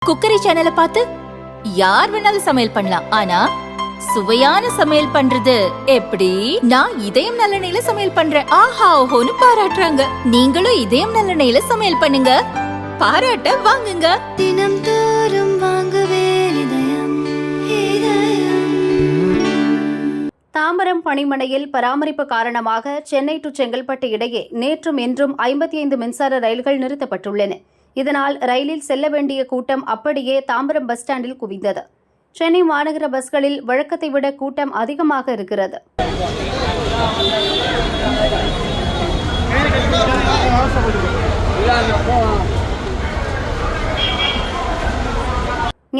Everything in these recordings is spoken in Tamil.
குக்கரி சேனலை பார்த்து யார் வேணாலும் சமையல் பண்ணலாம். ஆனா சுவையான சமையல் பண்றது எப்படி? நான் இதயம் நல்லெண்ணெயில சமையல் பண்றேன். ஆஹா ஓஹோன்னு பாராட்டுறாங்க. நீங்களும் இதயம் நல்லெண்ணெயில சமையல் பண்ணுங்க, பாராட்ட வாங்குங்க. தினம் தோறும் வாங்குவே இதயம். தாம்பரம் பணிமனையில் பராமரிப்பு காரணமாக சென்னை டு செங்கல்பட்டு இடையே நேற்றும் இன்றும் 55 மின்சார ரயில்கள் நிறுத்தப்பட்டுள்ளன. இதனால் ரயிலில் செல்ல வேண்டிய கூட்டம் அப்படியே தாம்பரம் பஸ் ஸ்டாண்டில் குவிந்தது. சென்னை மாநகர பஸ்களில் வழக்கத்தை விட கூட்டம் அதிகமாக இருக்கிறது.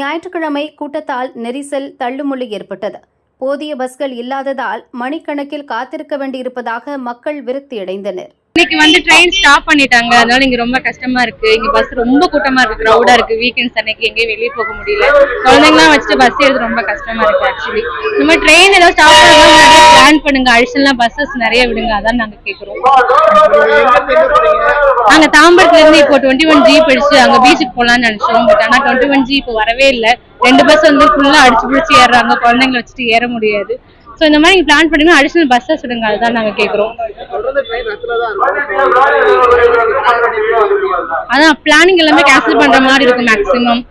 ஞாயிற்றுக்கிழமை கூட்டத்தால் நெரிசல் தள்ளுமுள்ளு ஏற்பட்டது. போதிய பஸ்கள் இல்லாததால் மணிக்கணக்கில் காத்திருக்க வேண்டியிருப்பதாக மக்கள் விரக்தியடைந்தனர். இன்னைக்கு ட்ரெயின் ஸ்டாப் பண்ணிட்டாங்க, அதனால இங்க ரொம்ப கஷ்டமா இருக்கு. இங்க பஸ் ரொம்ப கூட்டமா இருக்கு, கிரௌடா இருக்கு. வீக்கெண்ட்ஸ் அன்னைக்கு எங்கேயும் வெளியே போக முடியல. குழந்தைங்களாம் வச்சுட்டு பஸ் ஏறது ரொம்ப கஷ்டமா இருக்கு. ஆக்சுவலி இந்த மாதிரி ட்ரெயின் ஏதாவது ஸ்டாப் பண்ணா பிளான் பண்ணுங்க, அடிஷனலா பஸ்ஸஸ் நிறைய விடுங்க, அதான் நாங்க கேக்குறோம். நாங்க தாம்பரத்துல இருந்து இப்போ 21G பிடிச்சு அங்க பீச்சுக்கு போலாம்னு நினைச்சோம். பட் ஆனா 21G இப்போ வரவே இல்லை. 2 பஸ் ஃபுல்லா அடிச்சு பிடிச்சி ஏறுறாங்க, குழந்தைங்களை வச்சுட்டு ஏற முடியாது. சோ இந்த மாதிரி பிளான் பண்ணுங்க, அடிஷனல் பஸ்ஸஸ் விடுங்க, அதுதான் நாங்க கேக்குறோம். அதான் பிளானிங் எல்லாமே கேன்சல் பண்ற மாதிரி இருக்கும் மேக்ஸிமம்.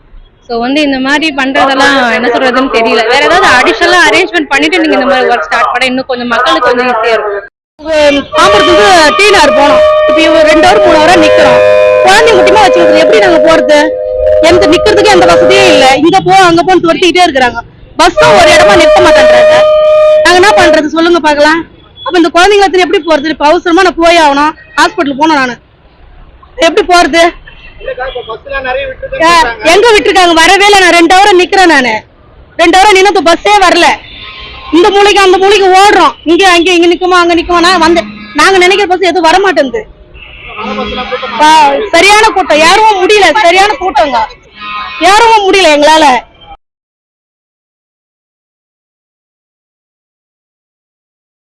சோ இந்த மாதிரி பண்றதெல்லாம் என்ன சொல்றதுன்னு தெரியல. வேற ஏதாவது அடிஷனலா அரேஞ்ச்மெண்ட் பண்ணிட்டு நீங்க இந்த மாதிரி ஒர்க் ஸ்டார்ட் பண்ண இன்னும் கொஞ்சம் மக்களுக்கு கொஞ்சம் ஈஸியா இருக்கும். தாம்பரத்துக்கு டீனார் போனோம். இப்ப 2 hour 3 hour நிக்கிறோம். குழந்தைங்க குட்டிமா வச்சுக்கிறது எப்படி நாங்க போறது? எந்த நிக்கிறதுக்கு எந்த வசதியும் இல்ல. இங்க போ அங்க போன்னு துரத்திக்கிட்டே இருக்கிறாங்க. பஸ்ஸும் ஒரு இடமா நிறுத்த மாட்டேன்றாங்க. நாங்க என்ன பண்றது சொல்லுங்க பாக்கலாம். அப்ப இந்த குழந்தைங்க வச்சு எப்படி போறது? இப்ப அவசரமா நான் போய் ஆகணும், ஹாஸ்பிட்டல் போனோம். நானு எப்படி போறது? எங்க விட்டுருக்காங்க? வரவே இல்லை. நான் 2 hour நிக்கிறேன். நானு 2 hour நின்று பஸ்ஸே வரல. இந்த மூளைக்கு அந்த மூளைக்கு ஓடுறோம். இங்க அங்க இங்க நிக்குமா அங்க நிக்குமா. நான் வந்து நாங்க நினைக்கிற பஸ் எதுவும் வரமாட்டேங்குது. சரியான கூட்டம், யாரும் முடியல. சரியான கூட்டங்க, யாரும் முடியல எங்களால.